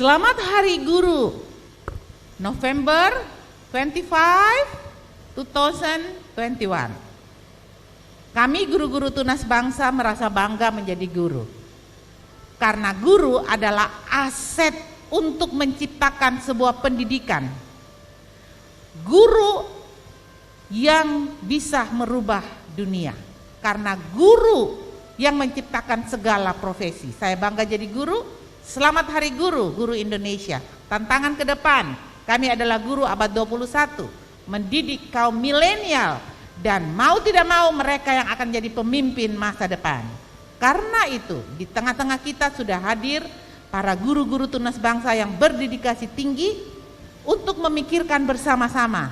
Selamat Hari Guru, November 25, 2021. Kami guru-guru Tunas Bangsa merasa bangga menjadi guru. Karena guru adalah aset untuk menciptakan sebuah pendidikan. Guru yang bisa merubah dunia. Karena guru yang menciptakan segala profesi. Saya bangga jadi guru. Selamat Hari Guru, Guru Indonesia. Tantangan ke depan, kami adalah guru abad 21, mendidik kaum milenial dan mau tidak mau mereka yang akan jadi pemimpin masa depan. Karena itu, di tengah-tengah kita sudah hadir para guru-guru Tunas Bangsa yang berdedikasi tinggi untuk memikirkan bersama-sama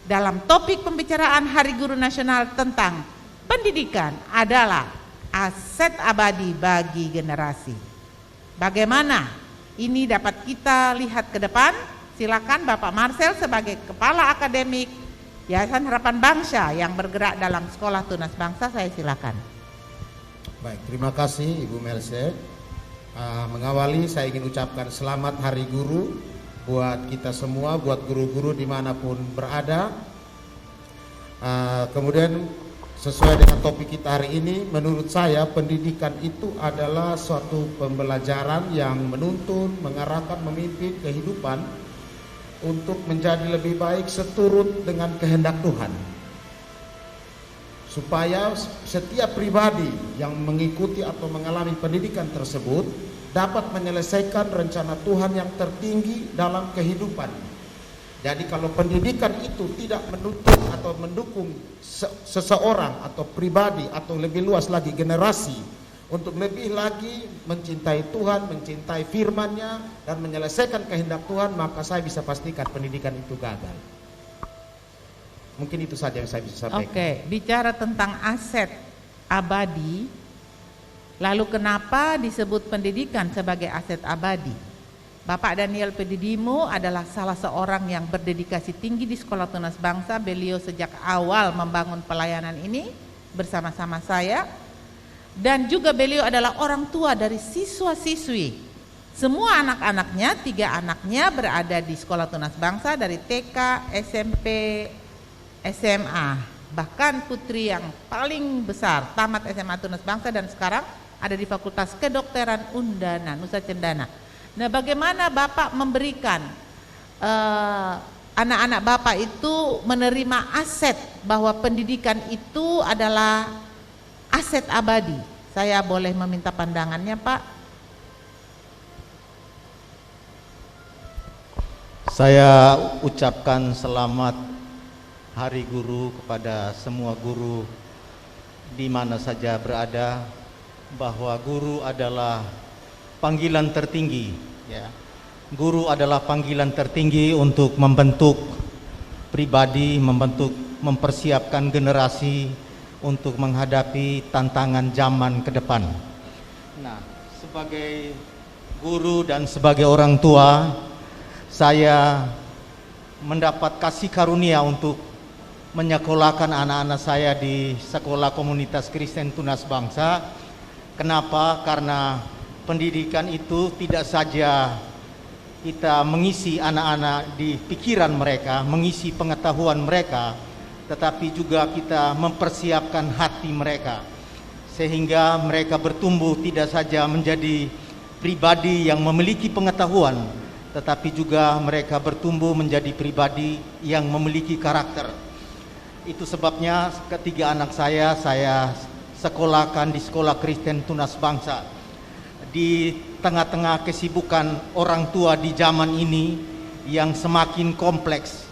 dalam topik pembicaraan Hari Guru Nasional tentang pendidikan adalah aset abadi bagi generasi. Bagaimana ini dapat kita lihat ke depan? Silakan Bapak Marcel sebagai Kepala Akademik Yayasan Harapan Bangsa yang bergerak dalam Sekolah Tunas Bangsa, saya silakan. Baik, terima kasih Ibu Merce. Mengawali saya ingin ucapkan selamat Hari Guru buat kita semua, buat guru-guru dimanapun berada. Kemudian sesuai dengan topik kita hari ini, menurut saya pendidikan itu adalah suatu pembelajaran yang menuntun, mengarahkan, memimpin kehidupan untuk menjadi lebih baik seturut dengan kehendak Tuhan. Supaya setiap pribadi yang mengikuti atau mengalami pendidikan tersebut dapat menyelesaikan rencana Tuhan yang tertinggi dalam kehidupan. Jadi kalau pendidikan itu tidak menuntut atau mendukung seseorang atau pribadi atau lebih luas lagi generasi untuk lebih lagi mencintai Tuhan, mencintai firman-Nya dan menyelesaikan kehendak Tuhan, maka saya bisa pastikan pendidikan itu gagal. Mungkin itu saja yang saya bisa sampaikan. Oke, bicara tentang aset abadi, lalu kenapa disebut pendidikan sebagai aset abadi? Bapak Daniel Pedidimo adalah salah seorang yang berdedikasi tinggi di Sekolah Tunas Bangsa. Beliau sejak awal membangun pelayanan ini bersama-sama saya. Dan juga beliau adalah orang tua dari siswa-siswi. Semua anak-anaknya, 3 anaknya berada di Sekolah Tunas Bangsa dari TK, SMP, SMA. Bahkan putri yang paling besar tamat SMA Tunas Bangsa dan sekarang ada di Fakultas Kedokteran Undana, Nusa Cendana. Nah, bagaimana Bapak memberikan anak-anak Bapak itu menerima aset bahwa pendidikan itu adalah aset abadi? Saya boleh meminta pandangannya, Pak? Saya ucapkan selamat Hari Guru kepada semua guru di mana saja berada, bahwa guru adalah panggilan tertinggi, ya. Guru adalah panggilan tertinggi untuk membentuk pribadi, mempersiapkan generasi untuk menghadapi tantangan zaman ke depan. Nah, sebagai guru dan sebagai orang tua, saya mendapat kasih karunia untuk menyekolahkan anak-anak saya di Sekolah Komunitas Kristen Tunas Bangsa. Kenapa? Karena pendidikan itu tidak saja kita mengisi anak-anak di pikiran mereka, mengisi pengetahuan mereka, tetapi juga kita mempersiapkan hati mereka sehingga mereka bertumbuh tidak saja menjadi pribadi yang memiliki pengetahuan, tetapi juga mereka bertumbuh menjadi pribadi yang memiliki karakter. Itu sebabnya ketiga anak saya sekolahkan di Sekolah Kristen Tunas Bangsa. Di tengah-tengah kesibukan orang tua di zaman ini yang semakin kompleks,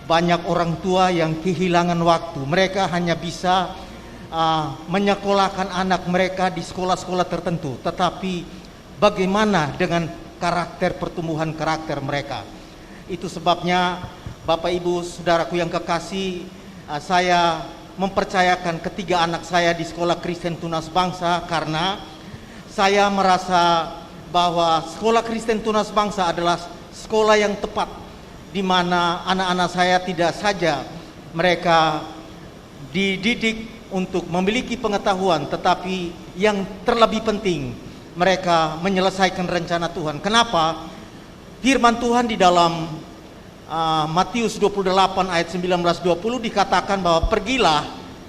banyak orang tua yang kehilangan waktu. Mereka hanya bisa menyekolahkan anak mereka di sekolah-sekolah tertentu, tetapi bagaimana dengan karakter, pertumbuhan karakter mereka? Itu sebabnya Bapak Ibu Saudaraku yang kekasih, saya mempercayakan ketiga anak saya di Sekolah Kristen Tunas Bangsa karena saya merasa bahwa Sekolah Kristen Tunas Bangsa adalah sekolah yang tepat, di mana anak-anak saya tidak saja mereka dididik untuk memiliki pengetahuan, tetapi yang terlebih penting mereka menyelesaikan rencana Tuhan. Kenapa? Firman Tuhan di dalam Matius 28 ayat 19-20 dikatakan bahwa pergilah,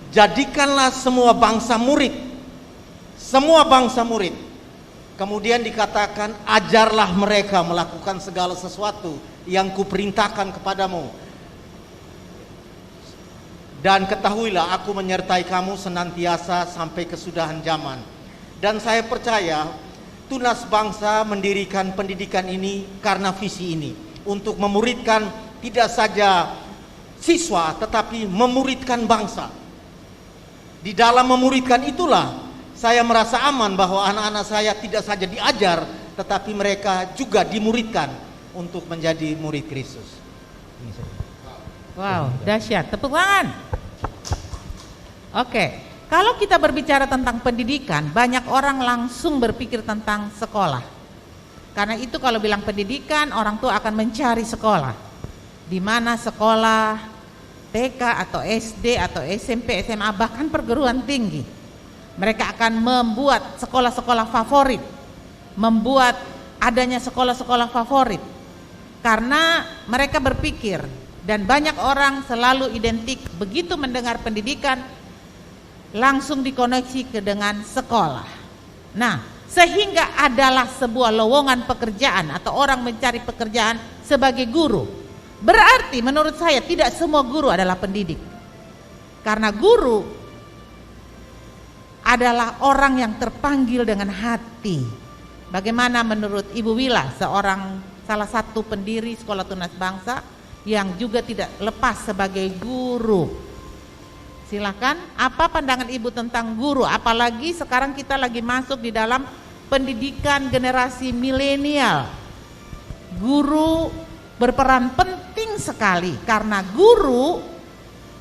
jadikanlah semua bangsa murid. Semua bangsa murid. Kemudian dikatakan, ajarlah mereka melakukan segala sesuatu yang kuperintahkan kepadamu. Dan ketahuilah, aku menyertai kamu senantiasa sampai kesudahan zaman. Dan saya percaya Tunas Bangsa mendirikan pendidikan ini karena visi ini, untuk memuridkan tidak saja siswa tetapi memuridkan bangsa. Di dalam memuridkan itulah saya merasa aman bahwa anak-anak saya tidak saja diajar tetapi mereka juga dimuridkan untuk menjadi murid Kristus. Wow, dahsyat. Tepuk tangan. Oke, kalau kita berbicara tentang pendidikan, banyak orang langsung berpikir tentang sekolah. Karena itu kalau bilang pendidikan, orang tua akan mencari sekolah. Di mana sekolah TK atau SD atau SMP, SMA, bahkan perguruan tinggi. Mereka akan membuat sekolah-sekolah favorit, membuat adanya sekolah-sekolah favorit. Karena mereka berpikir, dan banyak orang selalu identik begitu mendengar pendidikan, langsung dikoneksi ke dengan sekolah. Nah, sehingga adalah sebuah lowongan pekerjaan atau orang mencari pekerjaan sebagai guru. Berarti menurut saya tidak semua guru adalah pendidik. Karena guru adalah orang yang terpanggil dengan hati. Bagaimana menurut Ibu Wila, salah satu pendiri Sekolah Tunas Bangsa yang juga tidak lepas sebagai guru. Silakan, apa pandangan Ibu tentang guru? Apalagi sekarang kita lagi masuk di dalam pendidikan generasi milenial. Guru berperan penting sekali karena guru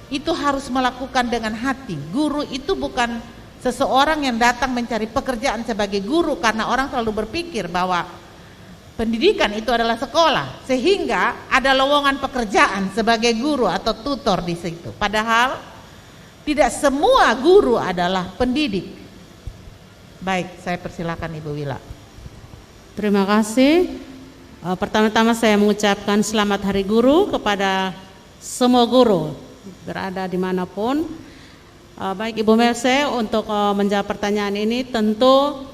itu harus melakukan dengan hati. Guru itu bukan seseorang yang datang mencari pekerjaan sebagai guru, karena orang selalu berpikir bahwa pendidikan itu adalah sekolah, sehingga ada lowongan pekerjaan sebagai guru atau tutor di situ. Padahal tidak semua guru adalah pendidik. Baik, saya persilakan Ibu Wila. Terima kasih. Pertama-tama saya mengucapkan selamat Hari Guru kepada semua guru berada dimanapun. Baik Ibu Merce, untuk menjawab pertanyaan ini, tentu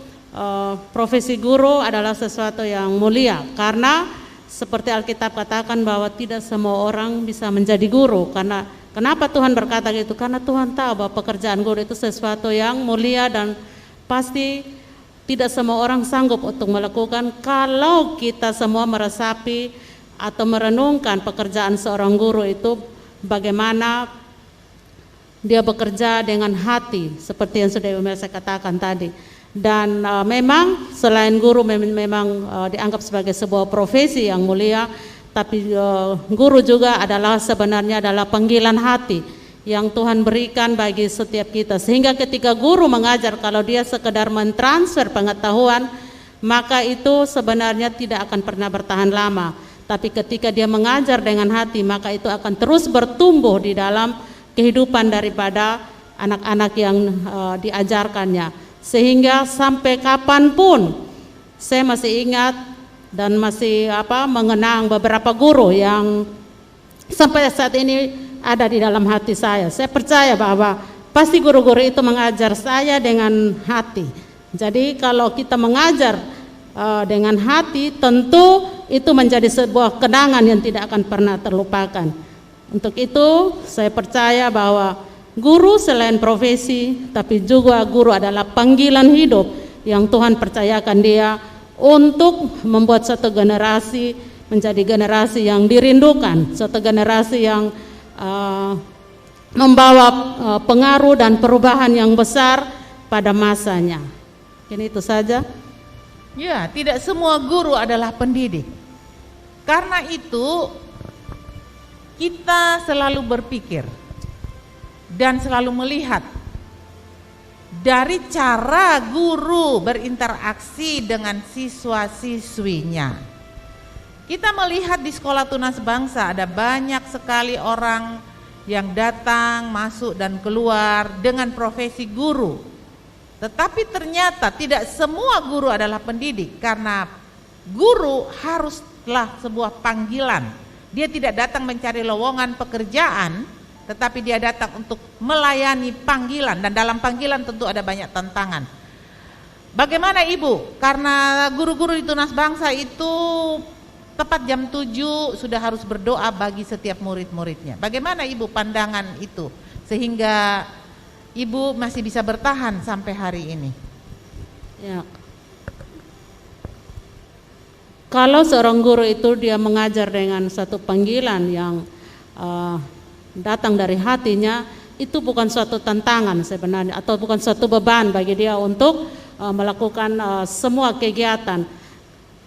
profesi guru adalah sesuatu yang mulia, karena seperti Alkitab katakan bahwa tidak semua orang bisa menjadi guru. Karena kenapa Tuhan berkata gitu? Karena Tuhan tahu bahwa pekerjaan guru itu sesuatu yang mulia dan pasti tidak semua orang sanggup untuk melakukan. Kalau kita semua meresapi atau merenungkan pekerjaan seorang guru itu, bagaimana dia bekerja dengan hati, seperti yang sudah Ibu Mercy katakan tadi. Dan memang selain guru memang dianggap sebagai sebuah profesi yang mulia, tapi guru juga sebenarnya adalah panggilan hati yang Tuhan berikan bagi setiap kita. Sehingga ketika guru mengajar, kalau dia sekedar mentransfer pengetahuan, maka itu sebenarnya tidak akan pernah bertahan lama. Tapi ketika dia mengajar dengan hati, maka itu akan terus bertumbuh di dalam kehidupan daripada anak-anak yang diajarkannya. Sehingga sampai kapanpun, saya masih ingat dan masih mengenang beberapa guru yang sampai saat ini ada di dalam hati saya. Saya percaya bahwa pasti guru-guru itu mengajar saya dengan hati. Jadi kalau kita mengajar dengan hati, tentu itu menjadi sebuah kenangan yang tidak akan pernah terlupakan. Untuk itu saya percaya bahwa guru selain profesi, tapi juga guru adalah panggilan hidup yang Tuhan percayakan dia untuk membuat satu generasi menjadi generasi yang dirindukan, satu generasi yang membawa pengaruh dan perubahan yang besar pada masanya. Ini itu saja. Ya, tidak semua guru adalah pendidik. Karena itu kita selalu berpikir dan selalu melihat dari cara guru berinteraksi dengan siswa-siswinya. Kita melihat di Sekolah Tunas Bangsa ada banyak sekali orang yang datang, masuk dan keluar dengan profesi guru. Tetapi ternyata tidak semua guru adalah pendidik, karena guru haruslah sebuah panggilan. Dia tidak datang mencari lowongan pekerjaan, tetapi dia datang untuk melayani panggilan, dan dalam panggilan tentu ada banyak tantangan. Bagaimana Ibu? Karena guru-guru di Tunas Bangsa itu tepat jam 7 sudah harus berdoa bagi setiap murid-muridnya. Bagaimana Ibu pandangan itu sehingga Ibu masih bisa bertahan sampai hari ini? Ya. Kalau seorang guru itu dia mengajar dengan satu panggilan yang datang dari hatinya, itu bukan suatu tantangan sebenarnya, atau bukan suatu beban bagi dia untuk melakukan semua kegiatan.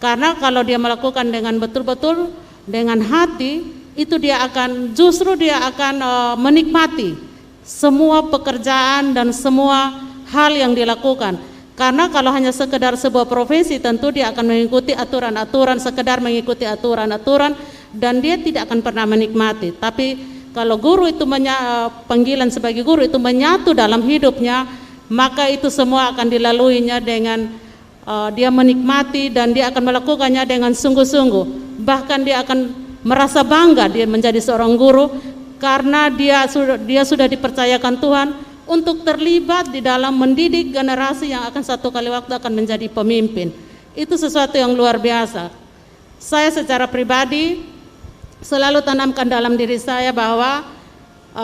Karena kalau dia melakukan dengan betul-betul dengan hati, itu dia akan menikmati semua pekerjaan dan semua hal yang dilakukan. Karena kalau hanya sekedar sebuah profesi, tentu dia akan mengikuti aturan-aturan, sekedar mengikuti aturan-aturan, dan dia tidak akan pernah menikmati. Tapi kalau guru itu panggilan sebagai guru itu menyatu dalam hidupnya, maka itu semua akan dilaluinya dengan dia menikmati, dan dia akan melakukannya dengan sungguh-sungguh. Bahkan dia akan merasa bangga dia menjadi seorang guru, karena dia sudah dipercayakan Tuhan untuk terlibat di dalam mendidik generasi yang akan satu kali waktu akan menjadi pemimpin. Itu sesuatu yang luar biasa. Saya secara pribadi selalu tanamkan dalam diri saya bahwa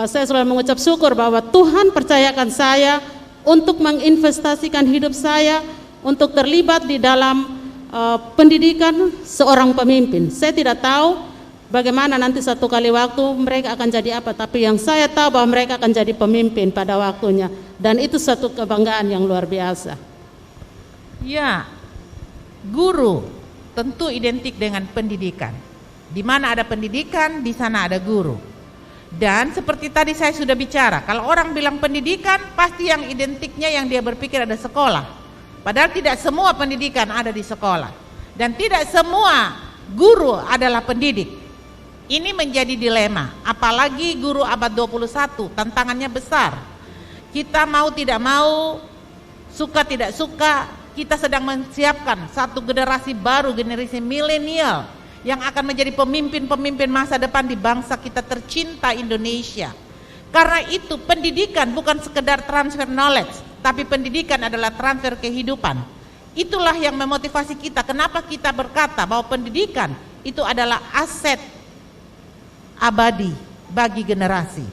saya selalu mengucap syukur bahwa Tuhan percayakan saya untuk menginvestasikan hidup saya untuk terlibat di dalam pendidikan seorang pemimpin. Saya tidak tahu bagaimana nanti satu kali waktu mereka akan jadi apa, tapi yang saya tahu bahwa mereka akan jadi pemimpin pada waktunya, dan itu satu kebanggaan yang luar biasa. Ya, guru tentu identik dengan pendidikan. Di mana ada pendidikan, di sana ada guru. Dan seperti tadi saya sudah bicara, kalau orang bilang pendidikan, pasti yang identiknya yang dia berpikir ada sekolah. Padahal tidak semua pendidikan ada di sekolah, dan tidak semua guru adalah pendidik. Ini menjadi dilema, apalagi guru abad 21, tantangannya besar. Kita mau tidak mau, suka tidak suka, kita sedang menyiapkan satu generasi baru, generasi milenial, yang akan menjadi pemimpin-pemimpin masa depan di bangsa kita tercinta Indonesia. Karena itu pendidikan bukan sekedar transfer knowledge, tapi pendidikan adalah transfer kehidupan. Itulah yang memotivasi kita. Kenapa kita berkata bahwa pendidikan itu adalah aset abadi bagi generasi.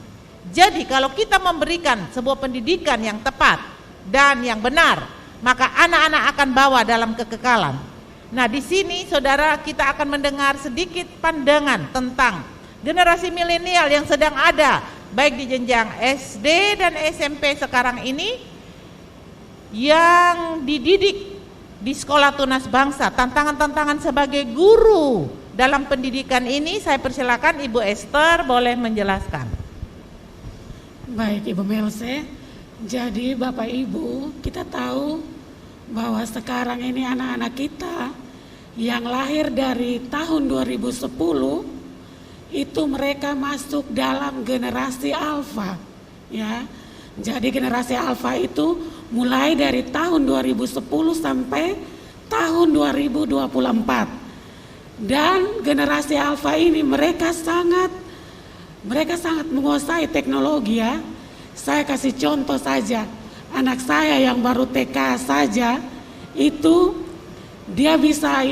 Jadi kalau kita memberikan sebuah pendidikan yang tepat dan yang benar, maka anak-anak akan bawa dalam kekekalan. Nah, di sini saudara, kita akan mendengar sedikit pandangan tentang generasi milenial yang sedang ada baik di jenjang SD dan SMP sekarang ini, yang dididik di sekolah Tunas Bangsa. Tantangan-tantangan sebagai guru dalam pendidikan ini, saya persilakan Ibu Esther boleh menjelaskan. Baik Ibu Melse, jadi Bapak Ibu, kita tahu bahwa sekarang ini anak-anak kita yang lahir dari tahun 2010 itu mereka masuk dalam generasi alfa, ya. Jadi generasi alfa itu mulai dari tahun 2010 sampai tahun 2024. Dan generasi alfa ini mereka sangat menguasai teknologi, ya. Saya kasih contoh saja, anak saya yang baru TK saja itu dia bisa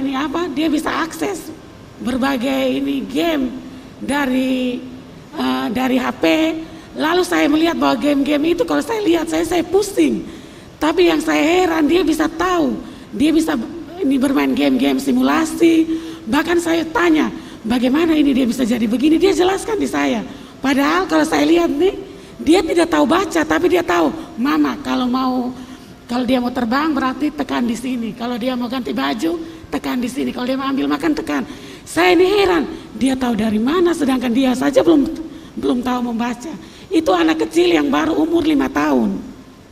dia bisa akses berbagai game dari HP. Lalu saya melihat bahwa game-game itu kalau saya lihat saya pusing. Tapi yang saya heran, dia bisa tahu, dia bisa bermain game-game simulasi. Bahkan saya tanya, bagaimana ini dia bisa jadi begini? Dia jelaskan di saya. Padahal kalau saya lihat nih, dia tidak tahu baca, tapi dia tahu, Mama kalau dia mau terbang berarti tekan di sini. Kalau dia mau ganti baju, tekan di sini. Kalau dia mau ambil makan, tekan. Saya ini heran, dia tahu dari mana, sedangkan dia saja belum tahu membaca. Itu anak kecil yang baru umur 5 tahun.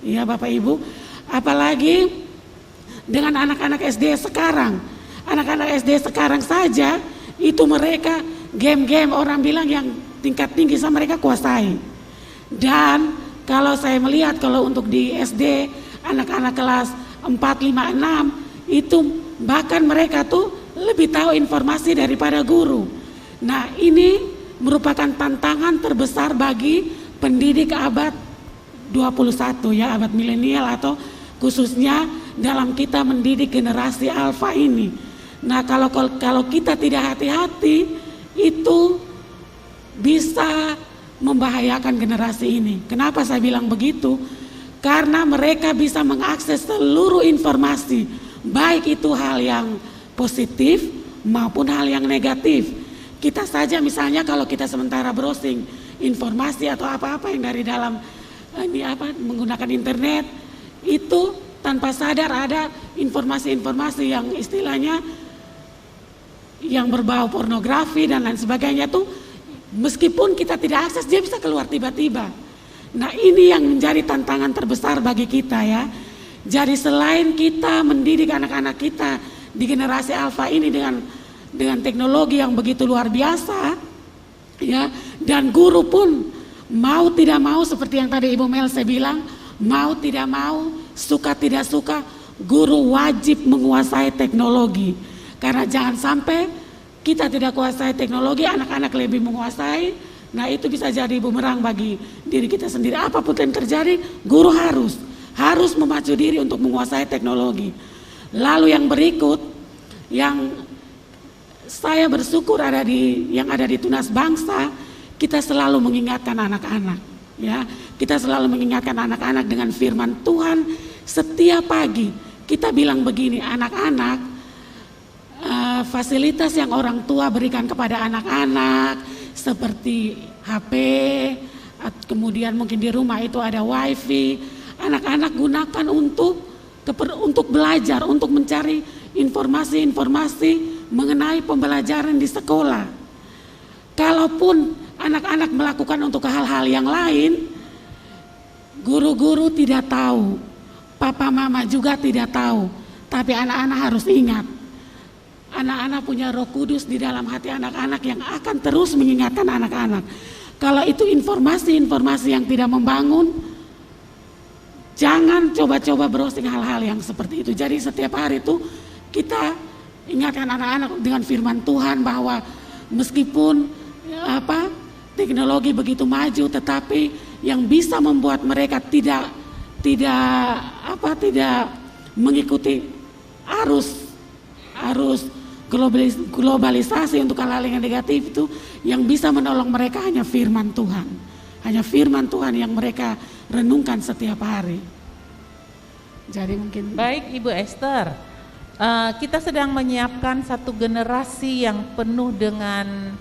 Ya Bapak Ibu, apalagi dengan anak-anak SD sekarang. Anak-anak SD sekarang saja itu mereka game-game, orang bilang yang tingkat tinggi mereka kuasai. Dan kalau saya melihat kalau untuk di SD anak-anak kelas 4, 5, 6 itu bahkan mereka tuh lebih tahu informasi daripada guru. Nah, ini merupakan tantangan terbesar bagi pendidik abad 21 ya, abad milenial atau khususnya dalam kita mendidik generasi alfa ini. Nah, kalau kita tidak hati-hati itu bisa membahayakan generasi ini. Kenapa saya bilang begitu? Karena mereka bisa mengakses seluruh informasi, baik itu hal yang positif maupun hal yang negatif. Kita saja misalnya kalau kita sementara browsing informasi atau apa-apa yang dari dalam menggunakan internet, itu tanpa sadar ada informasi-informasi yang istilahnya yang berbau pornografi dan lain sebagainya tuh, meskipun kita tidak akses dia bisa keluar tiba-tiba. Nah, ini yang menjadi tantangan terbesar bagi kita ya. Jadi selain kita mendidik anak-anak kita di generasi alfa ini dengan teknologi yang begitu luar biasa ya, dan guru pun mau tidak mau seperti yang tadi Ibu Melse bilang, mau tidak mau, suka tidak suka, guru wajib menguasai teknologi. Karena jangan sampai kita tidak kuasai teknologi, anak-anak lebih menguasai. Nah, itu bisa jadi bumerang bagi diri kita sendiri. Apapun yang terjadi, guru harus memacu diri untuk menguasai teknologi. Lalu yang berikut, yang saya bersyukur yang ada di Tunas Bangsa, kita selalu mengingatkan anak-anak. Ya, kita selalu mengingatkan anak-anak dengan firman Tuhan setiap pagi. Kita bilang begini, anak-anak, fasilitas yang orang tua berikan kepada anak-anak seperti HP, kemudian mungkin di rumah itu ada wifi, anak-anak gunakan untuk belajar, untuk mencari informasi-informasi mengenai pembelajaran di sekolah. Kalaupun anak-anak melakukan untuk hal-hal yang lain, guru-guru tidak tahu, papa mama juga tidak tahu, tapi anak-anak harus ingat. Anak-anak punya Roh Kudus di dalam hati anak-anak yang akan terus mengingatkan anak-anak. Kalau itu informasi-informasi yang tidak membangun, jangan coba-coba browsing hal-hal yang seperti itu. Jadi setiap hari itu kita ingatkan anak-anak dengan firman Tuhan bahwa meskipun teknologi begitu maju, tetapi yang bisa membuat mereka tidak mengikuti arus globalisasi untuk hal-hal yang negatif itu, yang bisa menolong mereka hanya firman Tuhan. Hanya firman Tuhan yang mereka renungkan setiap hari. Jadi mungkin baik Ibu Esther, kita sedang menyiapkan satu generasi yang penuh dengan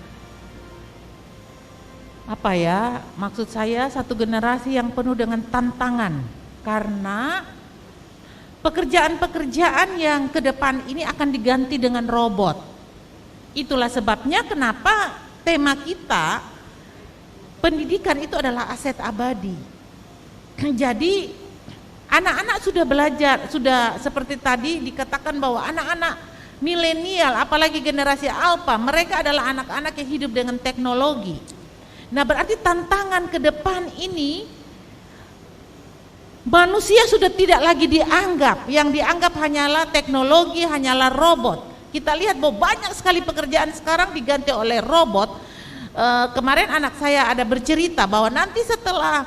maksud saya satu generasi yang penuh dengan tantangan, karena pekerjaan-pekerjaan yang ke depan ini akan diganti dengan robot. Itulah sebabnya kenapa tema kita pendidikan itu adalah aset abadi. Jadi anak-anak sudah belajar, sudah seperti tadi dikatakan bahwa anak-anak milenial, apalagi generasi alfa, mereka adalah anak-anak yang hidup dengan teknologi. Nah, berarti tantangan ke depan ini manusia sudah tidak lagi dianggap, yang dianggap hanyalah teknologi, hanyalah robot. Kita lihat bahwa banyak sekali pekerjaan sekarang diganti oleh robot. Kemarin anak saya ada bercerita bahwa nanti setelah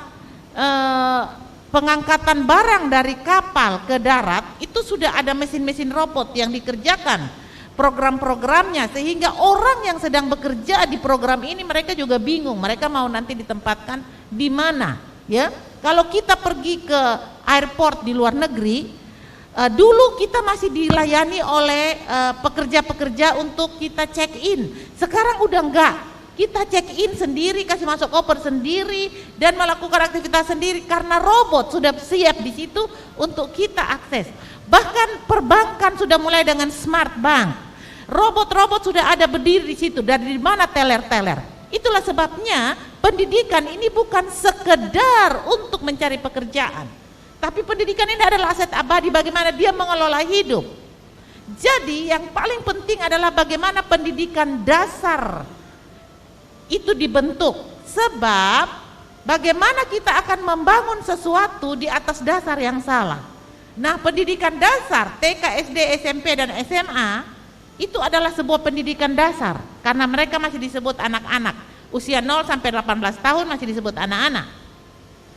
pengangkatan barang dari kapal ke darat, itu sudah ada mesin-mesin robot yang dikerjakan program-programnya, sehingga orang yang sedang bekerja di program ini mereka juga bingung, mereka mau nanti ditempatkan di mana, ya. Kalau kita pergi ke airport di luar negeri, dulu kita masih dilayani oleh pekerja-pekerja untuk kita check in. Sekarang udah enggak, kita check in sendiri, kasih masuk koper sendiri, dan melakukan aktivitas sendiri karena robot sudah siap di situ untuk kita akses. Bahkan perbankan sudah mulai dengan smart bank, robot-robot sudah ada berdiri di situ. Dari mana teller-teller? Itulah sebabnya pendidikan ini bukan sekedar untuk mencari pekerjaan, tapi pendidikan ini adalah aset abadi, bagaimana dia mengelola hidup. Jadi yang paling penting adalah bagaimana pendidikan dasar itu dibentuk. Sebab bagaimana kita akan membangun sesuatu di atas dasar yang salah. Nah, pendidikan dasar TK, SD, SMP, dan SMA itu adalah sebuah pendidikan dasar karena mereka masih disebut anak-anak. Usia 0 sampai 18 tahun masih disebut anak-anak.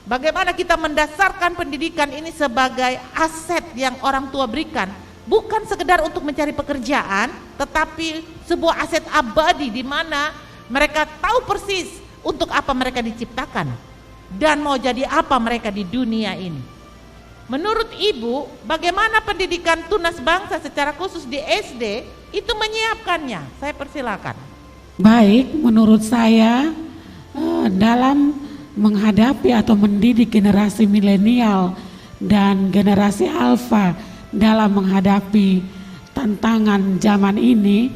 Bagaimana kita mendasarkan pendidikan ini sebagai aset yang orang tua berikan, bukan sekedar untuk mencari pekerjaan, tetapi sebuah aset abadi di mana mereka tahu persis untuk apa mereka diciptakan dan mau jadi apa mereka di dunia ini. Menurut Ibu, bagaimana pendidikan tunas bangsa secara khusus di SD itu menyiapkannya? Saya persilakan. Baik, menurut saya dalam menghadapi atau mendidik generasi milenial dan generasi alfa dalam menghadapi tantangan zaman ini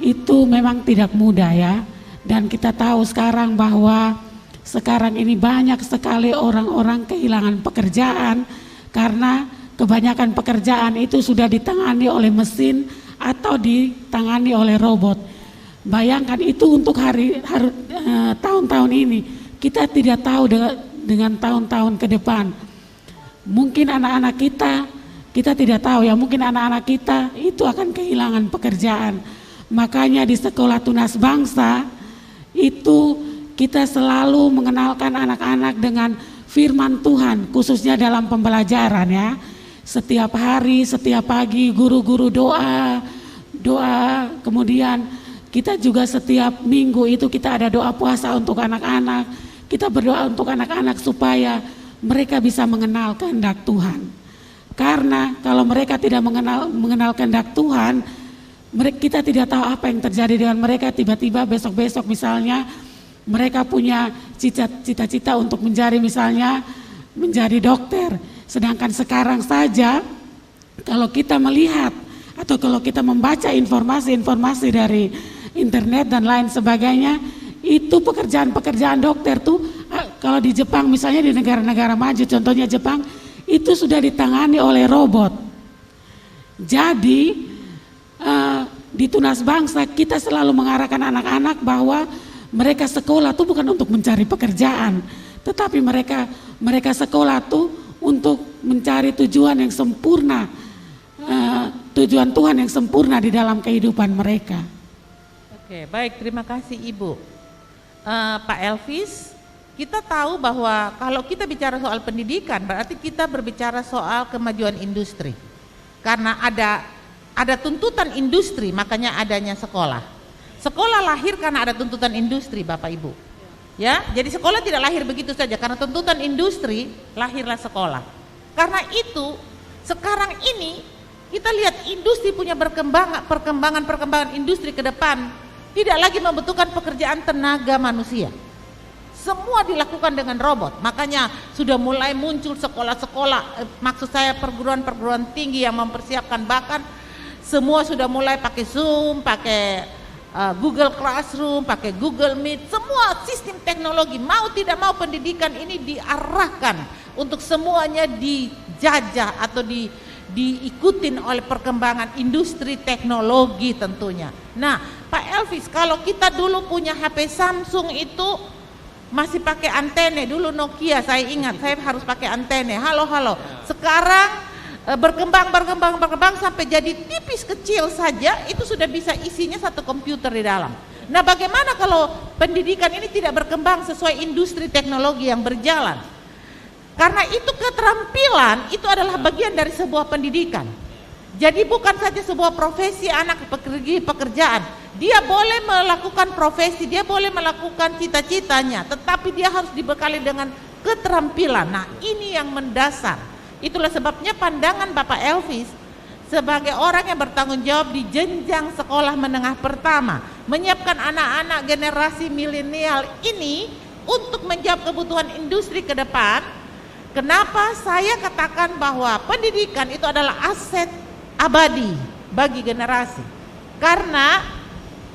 itu memang tidak mudah ya. Dan kita tahu sekarang bahwa sekarang ini banyak sekali orang-orang kehilangan pekerjaan karena kebanyakan pekerjaan itu sudah ditangani oleh mesin atau ditangani oleh robot. Bayangkan itu untuk tahun-tahun ini. Kita tidak tahu dengan tahun-tahun ke depan. Mungkin anak-anak kita tidak tahu ya, mungkin anak-anak kita itu akan kehilangan pekerjaan. Makanya di sekolah tunas bangsa itu kita selalu mengenalkan anak-anak dengan firman Tuhan, khususnya dalam pembelajaran ya. Setiap hari, setiap pagi guru-guru doa, kemudian kita juga setiap minggu itu kita ada doa puasa untuk anak-anak. Kita berdoa untuk anak-anak supaya mereka bisa mengenal kehendak Tuhan. Karena kalau mereka tidak mengenal kehendak Tuhan, kita tidak tahu apa yang terjadi dengan mereka. Tiba-tiba besok-besok misalnya mereka punya cita-cita untuk menjadi dokter. Sedangkan sekarang saja kalau kita melihat atau kalau kita membaca informasi-informasi dari internet dan lain sebagainya, itu pekerjaan-pekerjaan dokter tuh kalau di Jepang misalnya, di negara-negara maju contohnya Jepang, itu sudah ditangani oleh robot. Jadi di tunas bangsa kita selalu mengarahkan anak-anak bahwa mereka sekolah tuh bukan untuk mencari pekerjaan, tetapi mereka sekolah tuh untuk mencari tujuan yang sempurna, tujuan Tuhan yang sempurna di dalam kehidupan mereka. Oke, baik, terima kasih Ibu. Pak Elvis, kita tahu bahwa kalau kita bicara soal pendidikan berarti kita berbicara soal kemajuan industri. Karena ada tuntutan industri, makanya adanya sekolah. Sekolah lahir karena ada tuntutan industri, Bapak Ibu. Ya, jadi sekolah tidak lahir begitu saja, karena tuntutan industri lahirlah sekolah. Karena itu sekarang ini kita lihat industri punya perkembangan industri ke depan. Tidak lagi membutuhkan pekerjaan tenaga manusia. Semua dilakukan dengan robot. Makanya sudah mulai muncul sekolah-sekolah, maksud saya perguruan-perguruan tinggi yang mempersiapkan, bahkan semua sudah mulai pakai Zoom, pakai Google Classroom, pakai Google Meet. Semua sistem teknologi, mau tidak mau pendidikan ini diarahkan untuk semuanya dijajah atau diikutin oleh perkembangan industri teknologi tentunya. Nah, Pak Elvis, kalau kita dulu punya HP Samsung itu masih pakai antene, dulu Nokia saya ingat, saya harus pakai antene, halo. Sekarang berkembang sampai jadi tipis kecil saja, itu sudah bisa isinya satu komputer di dalam. Nah, bagaimana kalau pendidikan ini tidak berkembang sesuai industri teknologi yang berjalan? Karena itu keterampilan itu adalah bagian dari sebuah pendidikan. Jadi bukan saja sebuah profesi anak pekerjaan. Dia boleh melakukan profesi, dia boleh melakukan cita-citanya, tetapi dia harus dibekali dengan keterampilan. Nah, ini yang mendasar. Itulah sebabnya pandangan Bapak Elvis sebagai orang yang bertanggung jawab di jenjang sekolah menengah pertama, menyiapkan anak-anak generasi milenial ini untuk menjawab kebutuhan industri ke depan. Kenapa saya katakan bahwa pendidikan itu adalah aset abadi bagi generasi? Karena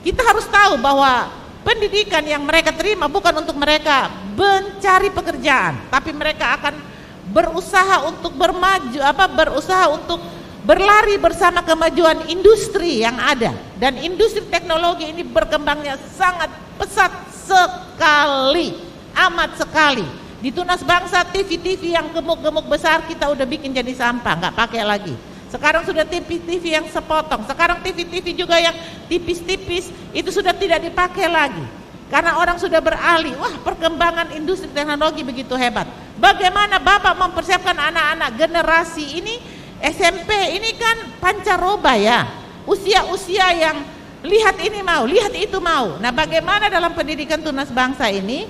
kita harus tahu bahwa pendidikan yang mereka terima bukan untuk mereka mencari pekerjaan, tapi mereka akan berusaha untuk berusaha untuk berlari bersama kemajuan industri yang ada. Dan industri teknologi ini berkembangnya sangat pesat sekali, amat sekali. Di Tunas Bangsa TV-TV yang gemuk-gemuk besar kita udah bikin jadi sampah, nggak pakai lagi. Sekarang sudah TV-TV yang sepotong, sekarang TV-TV juga yang tipis-tipis itu sudah tidak dipakai lagi. Karena orang sudah beralih, wah perkembangan industri teknologi begitu hebat. Bagaimana Bapak mempersiapkan anak-anak generasi ini SMP ini kan pancaroba ya, usia-usia yang lihat ini mau, lihat itu mau. Nah bagaimana dalam pendidikan Tunas Bangsa ini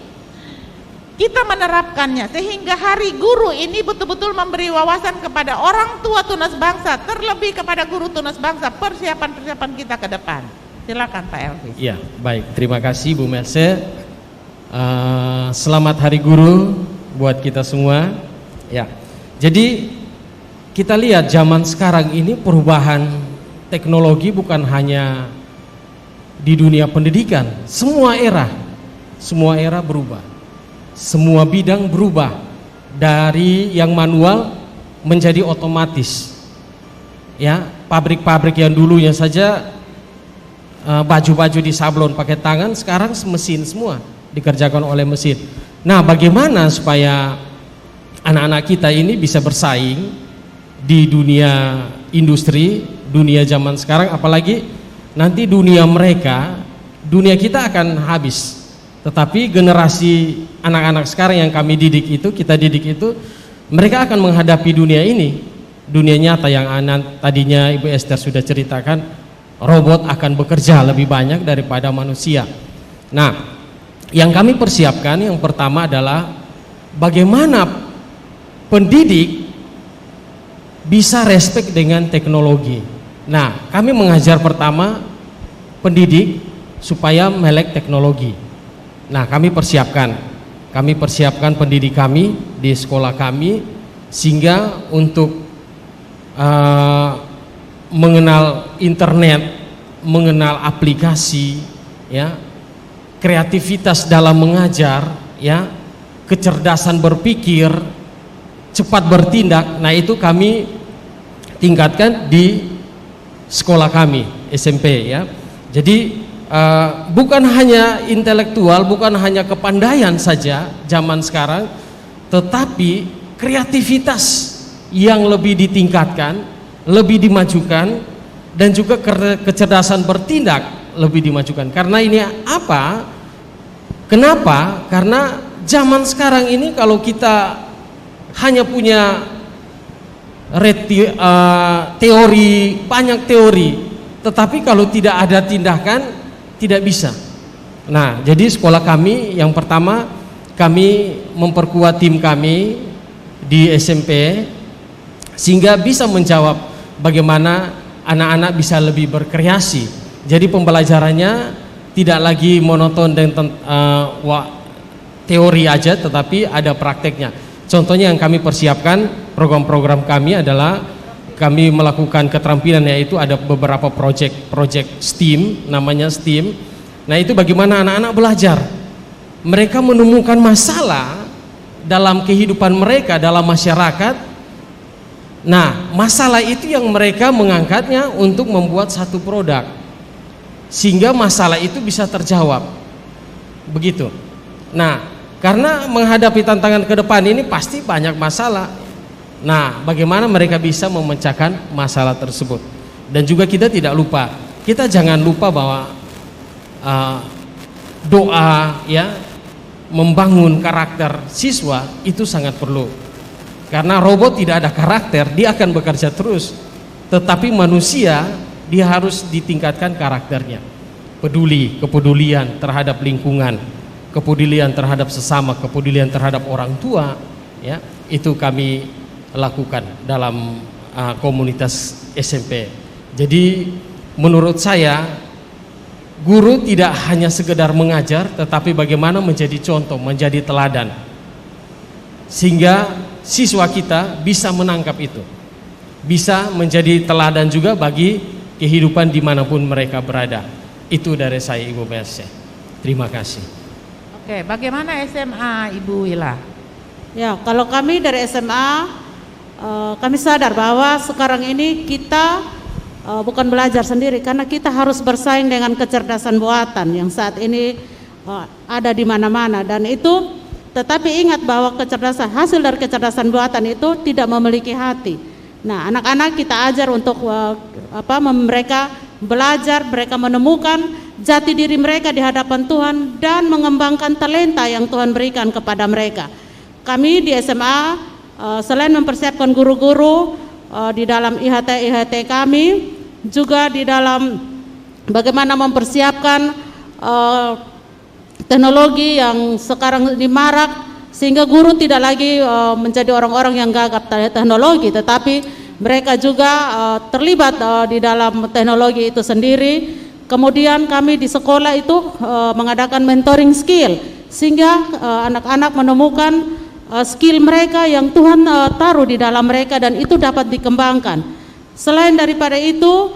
kita menerapkannya sehingga Hari Guru ini betul-betul memberi wawasan kepada orang tua Tunas Bangsa, terlebih kepada guru Tunas Bangsa, persiapan-persiapan kita ke depan. Silakan Pak Elvis. Ya, baik. Terima kasih Bu Merce. Selamat Hari Guru buat kita semua. Ya. Jadi kita lihat zaman sekarang ini perubahan teknologi bukan hanya di dunia pendidikan, semua era berubah. Semua bidang berubah dari yang manual menjadi otomatis. Ya, pabrik-pabrik yang dulunya saja baju-baju di sablon pakai tangan, sekarang mesin semua dikerjakan oleh mesin. Nah, bagaimana supaya anak-anak kita ini bisa bersaing di dunia industri, dunia zaman sekarang, apalagi nanti dunia kita akan habis. Tetapi generasi anak-anak sekarang yang kita didik itu, mereka akan menghadapi dunia ini, dunia nyata yang tadinya Ibu Esther sudah ceritakan, robot akan bekerja lebih banyak daripada manusia. Nah, yang kami persiapkan yang pertama adalah bagaimana pendidik bisa respect dengan teknologi. Nah, kami mengajar pertama pendidik supaya melek teknologi. Nah, kami persiapkan pendidik kami di sekolah kami sehingga untuk mengenal internet, mengenal aplikasi, ya, kreativitas dalam mengajar, ya, kecerdasan berpikir, cepat bertindak. Nah, itu kami tingkatkan di sekolah kami SMP, ya. Jadi bukan hanya intelektual, bukan hanya kepandaian saja zaman sekarang, tetapi kreativitas yang lebih ditingkatkan, lebih dimajukan, dan juga kecerdasan bertindak lebih dimajukan. Karena ini apa? Kenapa? Karena zaman sekarang ini kalau kita hanya punya teori, banyak teori, tetapi kalau tidak ada tindakan tidak bisa. Nah, jadi sekolah kami yang pertama, kami memperkuat tim kami di SMP sehingga bisa menjawab bagaimana anak-anak bisa lebih berkreasi. Jadi pembelajarannya tidak lagi monoton dan teori aja, tetapi ada prakteknya. Contohnya yang kami persiapkan, program-program kami adalah kami melakukan keterampilan, yaitu ada beberapa project STEAM, namanya STEAM. Nah, itu bagaimana anak-anak belajar. Mereka menemukan masalah dalam kehidupan mereka, dalam masyarakat. Nah, masalah itu yang mereka mengangkatnya untuk membuat satu produk, sehingga masalah itu bisa terjawab. Begitu. Nah, karena menghadapi tantangan ke depan ini pasti banyak masalah. Nah, bagaimana mereka bisa memecahkan masalah tersebut. Dan juga kita tidak lupa, kita jangan lupa bahwa doa, ya, membangun karakter siswa itu sangat perlu. Karena robot tidak ada karakter, dia akan bekerja terus. Tetapi manusia, dia harus ditingkatkan karakternya. Kepedulian terhadap lingkungan, kepedulian terhadap sesama, kepedulian terhadap orang tua, ya, itu kami lakukan dalam komunitas SMP. Jadi menurut saya guru tidak hanya sekedar mengajar, tetapi bagaimana menjadi contoh, menjadi teladan, sehingga siswa kita bisa menangkap itu, bisa menjadi teladan juga bagi kehidupan dimanapun mereka berada. Itu dari saya, Ibu Merce. Terima kasih. Oke, bagaimana SMA Ibu Wila? Ya, kalau kami dari SMA, kami sadar bahwa sekarang ini kita bukan belajar sendiri, karena kita harus bersaing dengan kecerdasan buatan yang saat ini ada di mana-mana, dan itu tetapi ingat bahwa hasil dari kecerdasan buatan itu tidak memiliki hati. Nah, anak-anak kita ajar untuk mereka belajar, mereka menemukan jati diri mereka di hadapan Tuhan dan mengembangkan talenta yang Tuhan berikan kepada mereka. Kami di SMA selain mempersiapkan guru-guru di dalam IHT kami, juga di dalam bagaimana mempersiapkan teknologi yang sekarang dimarak, sehingga guru tidak lagi menjadi orang-orang yang gagap teknologi, tetapi mereka juga terlibat di dalam teknologi itu sendiri. Kemudian kami di sekolah itu mengadakan mentoring skill, sehingga anak-anak menemukan skill mereka yang Tuhan taruh di dalam mereka, dan itu dapat dikembangkan. Selain daripada itu,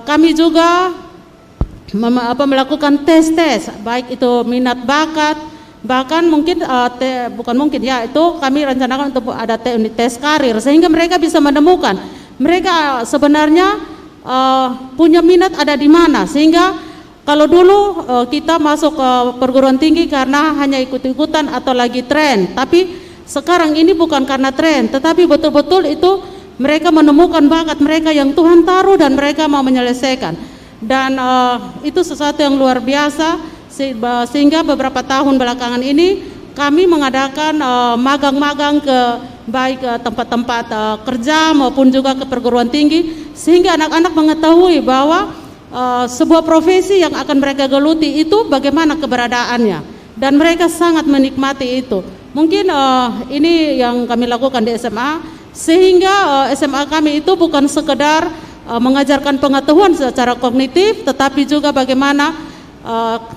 kami juga melakukan tes, baik itu minat bakat, bahkan mungkin itu kami rencanakan untuk ada tes karir, sehingga mereka bisa menemukan mereka sebenarnya punya minat ada di mana. Sehingga kalau dulu kita masuk ke perguruan tinggi karena hanya ikut-ikutan atau lagi tren, tapi sekarang ini bukan karena tren, tetapi betul-betul itu mereka menemukan bakat mereka yang Tuhan taruh dan mereka mau menyelesaikan. Dan itu sesuatu yang luar biasa, sehingga beberapa tahun belakangan ini kami mengadakan magang-magang ke baik tempat-tempat kerja maupun juga ke perguruan tinggi, sehingga anak-anak mengetahui bahwa sebuah profesi yang akan mereka geluti itu bagaimana keberadaannya, dan mereka sangat menikmati itu. Mungkin ini yang kami lakukan di SMA, sehingga SMA kami itu bukan sekedar mengajarkan pengetahuan secara kognitif, tetapi juga bagaimana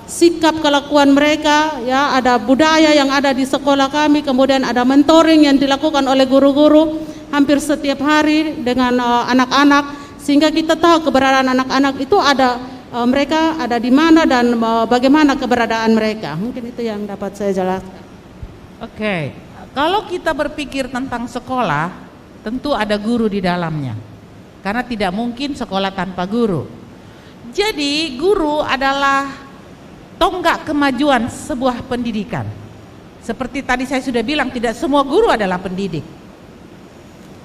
sikap kelakuan mereka, ya, ada budaya yang ada di sekolah kami, kemudian ada mentoring yang dilakukan oleh guru-guru hampir setiap hari dengan anak-anak, sehingga kita tahu keberadaan anak-anak itu ada, mereka ada di mana dan bagaimana keberadaan mereka. Mungkin itu yang dapat saya jelaskan. Oke, kalau kita berpikir tentang sekolah, tentu ada guru di dalamnya, karena tidak mungkin sekolah tanpa guru. Jadi guru adalah tonggak kemajuan sebuah pendidikan. Seperti tadi saya sudah bilang, tidak semua guru adalah pendidik,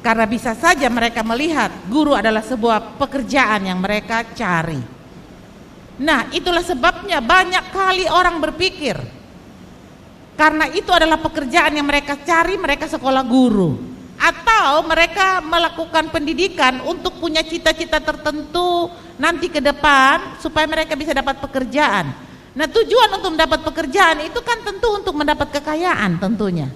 karena bisa saja mereka melihat guru adalah sebuah pekerjaan yang mereka cari. Nah, itulah sebabnya banyak kali orang berpikir, karena itu adalah pekerjaan yang mereka cari, mereka sekolah guru, atau mereka melakukan pendidikan untuk punya cita-cita tertentu nanti ke depan supaya mereka bisa dapat pekerjaan. Nah, tujuan untuk mendapat pekerjaan itu kan tentu untuk mendapat kekayaan tentunya.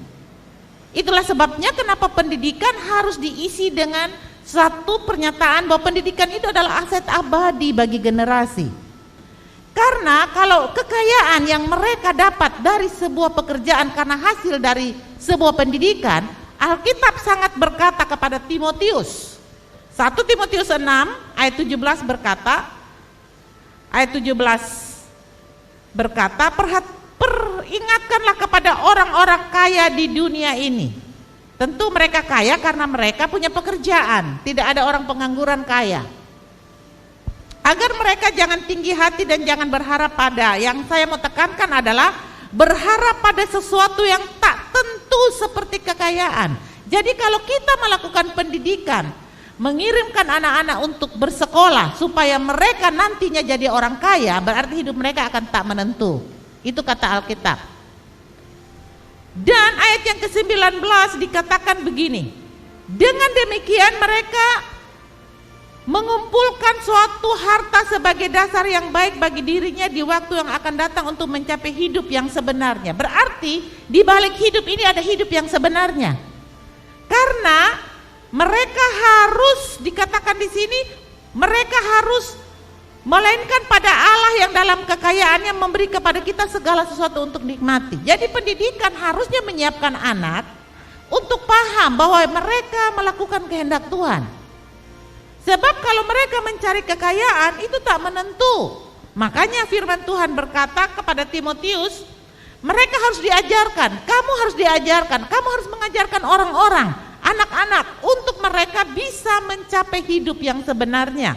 Itulah sebabnya kenapa pendidikan harus diisi dengan satu pernyataan bahwa pendidikan itu adalah aset abadi bagi generasi. Karena kalau kekayaan yang mereka dapat dari sebuah pekerjaan karena hasil dari sebuah pendidikan, Alkitab sangat berkata kepada Timotius, 1 Timotius 6 ayat 17 berkata, peringatkanlah kepada orang-orang kaya di dunia ini. Tentu mereka kaya karena mereka punya pekerjaan, tidak ada orang pengangguran kaya. Agar mereka jangan tinggi hati dan jangan berharap pada, yang saya mau tekankan adalah berharap pada sesuatu yang tak tentu seperti kekayaan. Jadi kalau kita melakukan pendidikan, mengirimkan anak-anak untuk bersekolah supaya mereka nantinya jadi orang kaya, berarti hidup mereka akan tak menentu. Itu kata Alkitab. Dan ayat yang ke-19 dikatakan begini, dengan demikian mereka mengumpulkan suatu harta sebagai dasar yang baik bagi dirinya di waktu yang akan datang untuk mencapai hidup yang sebenarnya. Berarti di balik hidup ini ada hidup yang sebenarnya. Karena mereka harus, dikatakan di sini, mereka harus melainkan pada Allah yang dalam kekayaannya memberi kepada kita segala sesuatu untuk nikmati. Jadi pendidikan harusnya menyiapkan anak untuk paham bahwa mereka melakukan kehendak Tuhan. Sebab kalau mereka mencari kekayaan itu tak menentu. Makanya firman Tuhan berkata kepada Timotius, mereka harus diajarkan, kamu harus diajarkan, kamu harus mengajarkan orang-orang, anak-anak, untuk mereka bisa mencapai hidup yang sebenarnya.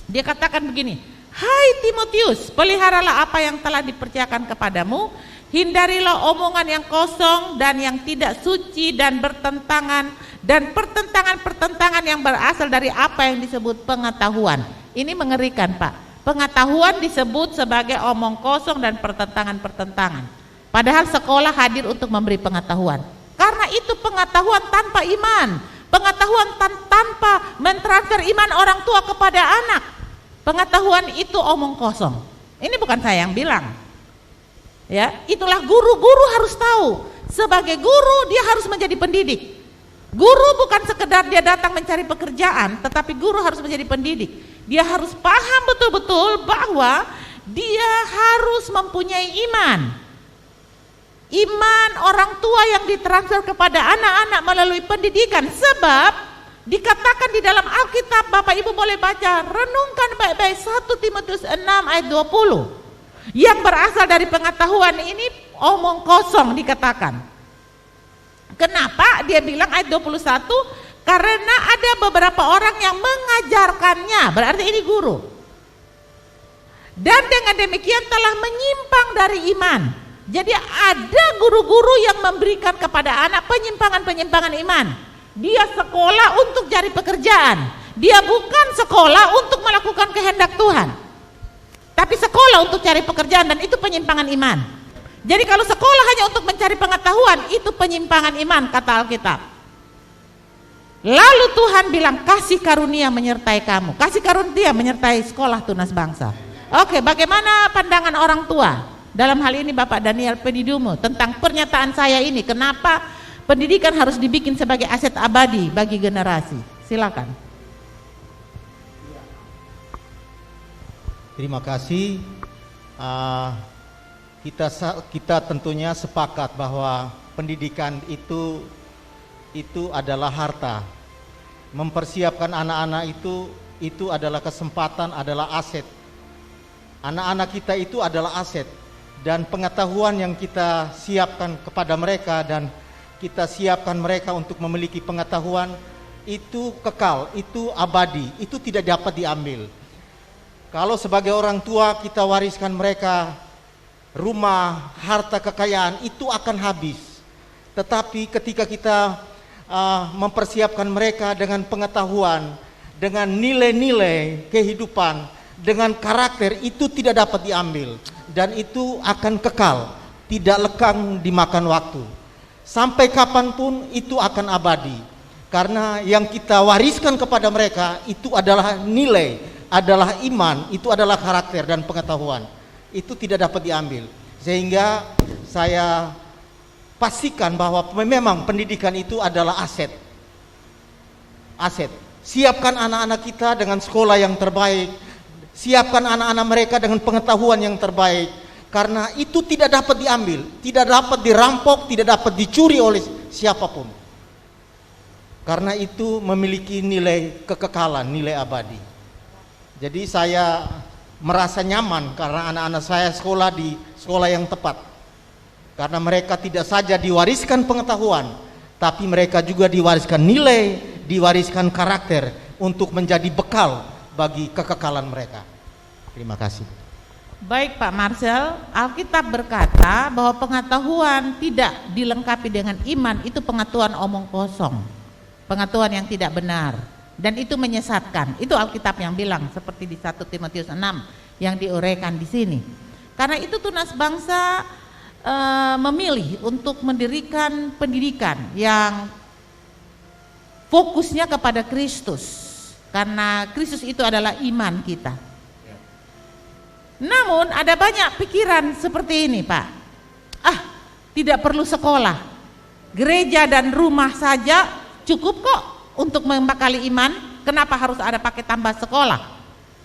Dia katakan begini, Hai Timotius, peliharalah apa yang telah dipercayakan kepadamu, hindarilah omongan yang kosong dan yang tidak suci dan bertentangan dan pertentangan-pertentangan yang berasal dari apa yang disebut pengetahuan. Ini mengerikan, Pak. Pengetahuan disebut sebagai omong kosong dan pertentangan-pertentangan. Padahal sekolah hadir untuk memberi pengetahuan. Karena itu pengetahuan tanpa iman, pengetahuan tanpa mentransfer iman orang tua kepada anak. Pengetahuan itu omong kosong. Ini bukan saya yang bilang. Ya, itulah guru harus tahu. Sebagai guru dia harus menjadi pendidik. Guru bukan sekedar dia datang mencari pekerjaan, tetapi guru harus menjadi pendidik. Dia harus paham betul-betul bahwa dia harus mempunyai iman. Iman orang tua yang ditransfer kepada anak-anak melalui pendidikan. Sebab dikatakan di dalam Alkitab, Bapak Ibu boleh baca, renungkan baik-baik 1 Timotius 6 ayat 20. Yang berasal dari pengetahuan ini omong kosong dikatakan. Kenapa dia bilang ayat 21? Karena ada beberapa orang yang mengajarkannya, berarti ini guru. Dan dengan demikian telah menyimpang dari iman. Jadi ada guru-guru yang memberikan kepada anak penyimpangan-penyimpangan iman. Dia sekolah untuk cari pekerjaan. Dia bukan sekolah untuk melakukan kehendak Tuhan, tapi sekolah untuk cari pekerjaan, dan itu penyimpangan iman. Jadi kalau sekolah hanya untuk mencari pengetahuan, itu penyimpangan iman kata Alkitab. Lalu Tuhan bilang kasih karunia menyertai kamu. Kasih karunia menyertai sekolah Tunas Bangsa. Oke, bagaimana pandangan orang tua? Dalam hal ini Bapak Daniel Pedidumo tentang pernyataan saya ini, kenapa pendidikan harus dibikin sebagai aset abadi bagi generasi. Silakan. Terima kasih. Kita tentunya sepakat bahwa pendidikan itu adalah harta. Mempersiapkan anak-anak itu adalah kesempatan, adalah aset. Anak-anak kita itu adalah aset, dan pengetahuan yang kita siapkan kepada mereka dan kita siapkan mereka untuk memiliki pengetahuan itu kekal, itu abadi, itu tidak dapat diambil. Kalau sebagai orang tua kita wariskan mereka rumah, harta, kekayaan, itu akan habis. Tetapi ketika kita mempersiapkan mereka dengan pengetahuan, dengan nilai-nilai kehidupan, dengan karakter, itu tidak dapat diambil dan itu akan kekal, tidak lekang dimakan waktu. Sampai kapanpun itu akan abadi, karena yang kita wariskan kepada mereka itu adalah nilai, adalah iman, itu adalah karakter dan pengetahuan. Itu tidak dapat diambil. Sehingga saya pastikan bahwa memang pendidikan itu adalah aset. Aset. Siapkan anak-anak kita dengan sekolah yang terbaik, siapkan anak-anak mereka dengan pengetahuan yang terbaik, karena itu tidak dapat diambil, tidak dapat dirampok, tidak dapat dicuri oleh siapapun. Karena itu memiliki nilai kekekalan, nilai abadi. Jadi saya merasa nyaman karena anak-anak saya sekolah di sekolah yang tepat. Karena mereka tidak saja diwariskan pengetahuan, tapi mereka juga diwariskan nilai, diwariskan karakter untuk menjadi bekal bagi kekekalan mereka. Terima kasih. Baik Pak Marcel, Alkitab berkata bahwa pengetahuan tidak dilengkapi dengan iman itu pengetahuan omong kosong, pengetahuan yang tidak benar, dan itu menyesatkan. Itu Alkitab yang bilang, seperti di 1 Timotius 6 yang diuraikan di sini. Karena itu Tunas Bangsa memilih untuk mendirikan pendidikan yang fokusnya kepada Kristus, karena Kristus itu adalah iman kita. Namun ada banyak pikiran seperti ini Pak, tidak perlu sekolah, gereja dan rumah saja cukup kok untuk membekali iman. Kenapa harus ada pakai tambah sekolah?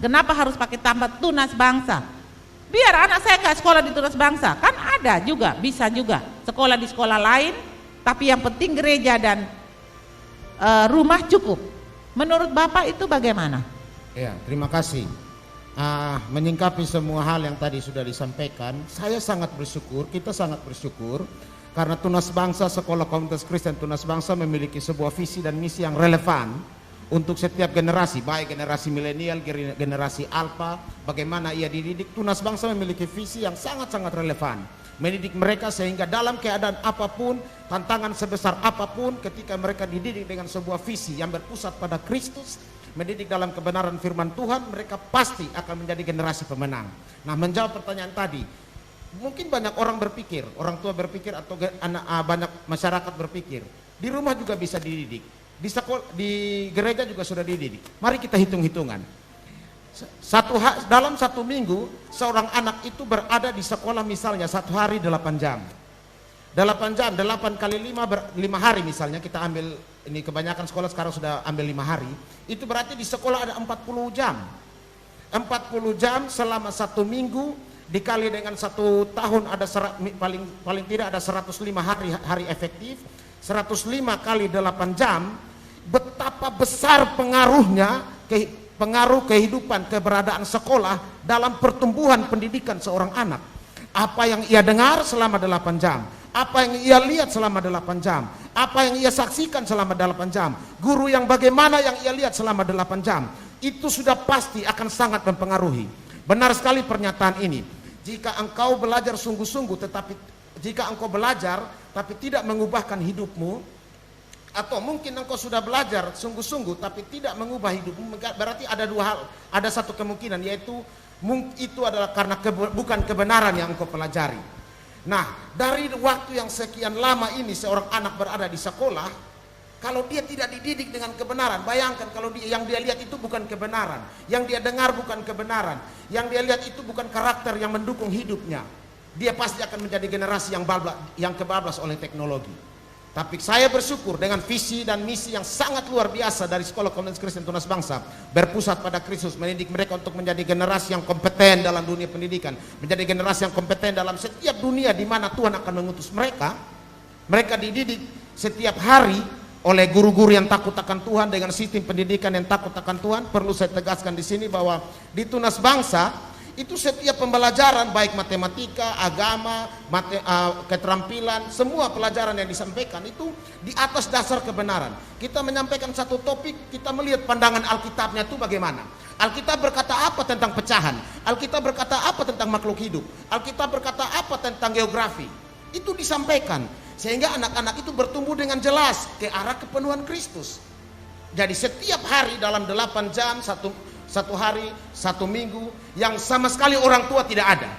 Kenapa harus pakai tambah Tunas Bangsa? Biar anak saya nggak sekolah di Tunas Bangsa, kan ada juga, bisa juga sekolah di sekolah lain, tapi yang penting gereja dan rumah cukup. Menurut Bapak itu bagaimana? Ya, terima kasih. Menyingkapi semua hal yang tadi sudah disampaikan, saya sangat bersyukur, kita sangat bersyukur karena Tunas Bangsa, Sekolah Komunitas Kristen Tunas Bangsa memiliki sebuah visi dan misi yang relevan untuk setiap generasi, baik generasi milenial, generasi alfa, bagaimana ia dididik. Tunas Bangsa memiliki visi yang sangat-sangat relevan, mendidik mereka sehingga dalam keadaan apapun, tantangan sebesar apapun, ketika mereka dididik dengan sebuah visi yang berpusat pada Kristus, mendidik dalam kebenaran firman Tuhan, mereka pasti akan menjadi generasi pemenang. Nah, menjawab pertanyaan tadi, mungkin banyak orang berpikir, orang tua berpikir atau banyak masyarakat berpikir, di rumah juga bisa dididik, di sekolah, di gereja juga sudah dididik. Mari kita hitung-hitungan. Dalam satu minggu seorang anak itu berada di sekolah misalnya 1 hari 8 jam. 8 jam, 8 kali 5 hari misalnya, kita ambil, ini kebanyakan sekolah sekarang sudah ambil 5 hari. Itu berarti di sekolah ada 40 jam. 40 jam selama 1 minggu dikali dengan 1 tahun ada paling tidak ada 105 hari efektif. 105 kali 8 jam, betapa besar pengaruhnya, pengaruh kehidupan, keberadaan sekolah dalam pertumbuhan pendidikan seorang anak. Apa yang ia dengar selama 8 jam, apa yang ia lihat selama 8 jam, apa yang ia saksikan selama 8 jam, guru yang bagaimana yang ia lihat selama 8 jam, itu sudah pasti akan sangat mempengaruhi. Benar sekali pernyataan ini. Jika engkau belajar sungguh-sungguh jika engkau belajar tapi tidak mengubahkan hidupmu, atau mungkin engkau sudah belajar sungguh-sungguh tapi tidak mengubah hidupmu, berarti ada 2 hal, ada satu kemungkinan, yaitu itu adalah karena bukan kebenaran yang engkau pelajari. Nah, dari waktu yang sekian lama ini seorang anak berada di sekolah, kalau dia tidak dididik dengan kebenaran, bayangkan kalau yang dia lihat itu bukan kebenaran, yang dia dengar bukan kebenaran, yang dia lihat itu bukan karakter yang mendukung hidupnya, dia pasti akan menjadi generasi yang kebablas oleh teknologi. Tapi saya bersyukur dengan visi dan misi yang sangat luar biasa dari Sekolah Komunitas Kristen Tunas Bangsa, berpusat pada Kristus, mendidik mereka untuk menjadi generasi yang kompeten dalam dunia pendidikan, menjadi generasi yang kompeten dalam setiap dunia di mana Tuhan akan mengutus mereka. Mereka dididik setiap hari oleh guru-guru yang takut akan Tuhan, dengan sistem pendidikan yang takut akan Tuhan. Perlu saya tegaskan di sini bahwa di Tunas Bangsa itu setiap pembelajaran, baik matematika, agama, keterampilan, semua pelajaran yang disampaikan itu di atas dasar kebenaran. Kita menyampaikan satu topik, kita melihat pandangan Alkitabnya itu bagaimana. Alkitab berkata apa tentang pecahan, Alkitab berkata apa tentang makhluk hidup, Alkitab berkata apa tentang geografi. Itu disampaikan sehingga anak-anak itu bertumbuh dengan jelas ke arah kepenuhan Kristus. Jadi setiap hari dalam 8 jam, satu hari, 1 minggu, yang sama sekali orang tua tidak ada.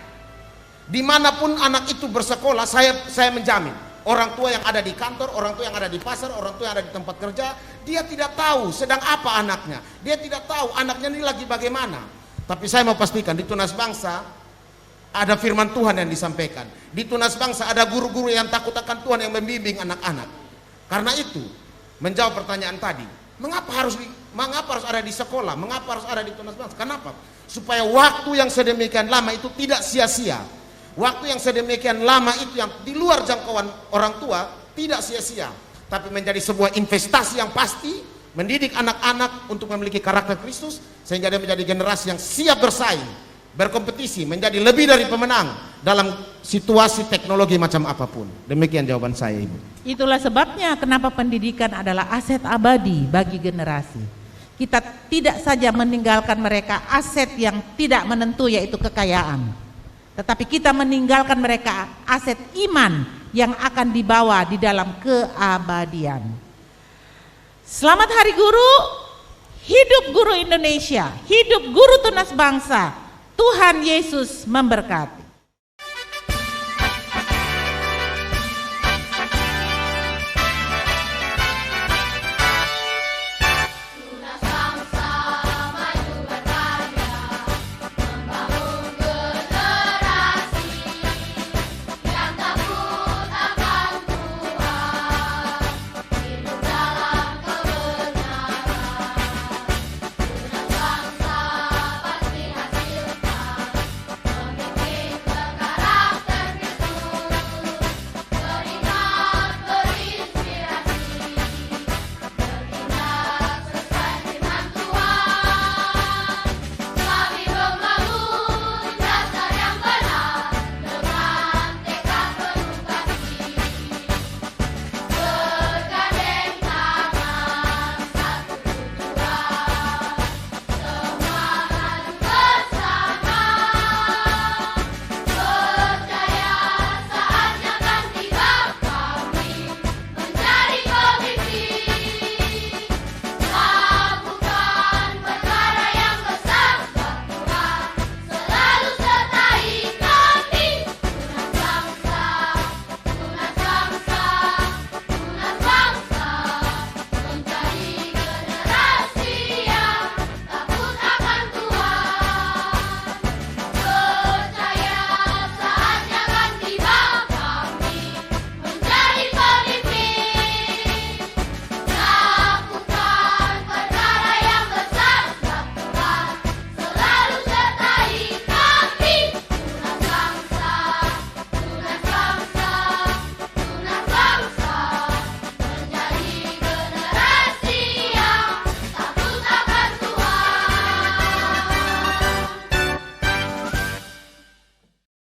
Dimanapun anak itu bersekolah, saya menjamin, orang tua yang ada di kantor, orang tua yang ada di pasar, orang tua yang ada di tempat kerja, dia tidak tahu sedang apa anaknya, dia tidak tahu anaknya ini lagi bagaimana. Tapi saya mau pastikan di Tunas Bangsa ada firman Tuhan yang disampaikan. Di Tunas Bangsa ada guru-guru yang takut akan Tuhan yang membimbing anak-anak. Karena itu, menjawab pertanyaan tadi, mengapa harus ada di sekolah? Mengapa harus ada di Tunas Bangsa? Kenapa? Supaya waktu yang sedemikian lama itu tidak sia-sia. Waktu yang sedemikian lama itu yang di luar jangkauan orang tua tidak sia-sia, tapi menjadi sebuah investasi yang pasti, mendidik anak-anak untuk memiliki karakter Kristus sehingga dia menjadi generasi yang siap bersaing, berkompetisi, menjadi lebih dari pemenang dalam situasi teknologi macam apapun. Demikian jawaban saya, Ibu. Itulah sebabnya kenapa pendidikan adalah aset abadi bagi generasi. Kita tidak saja meninggalkan mereka aset yang tidak menentu, yaitu kekayaan, tetapi kita meninggalkan mereka aset iman yang akan dibawa di dalam keabadian. Selamat Hari Guru, hidup guru Indonesia, hidup guru Tunas Bangsa. Tuhan Yesus memberkati.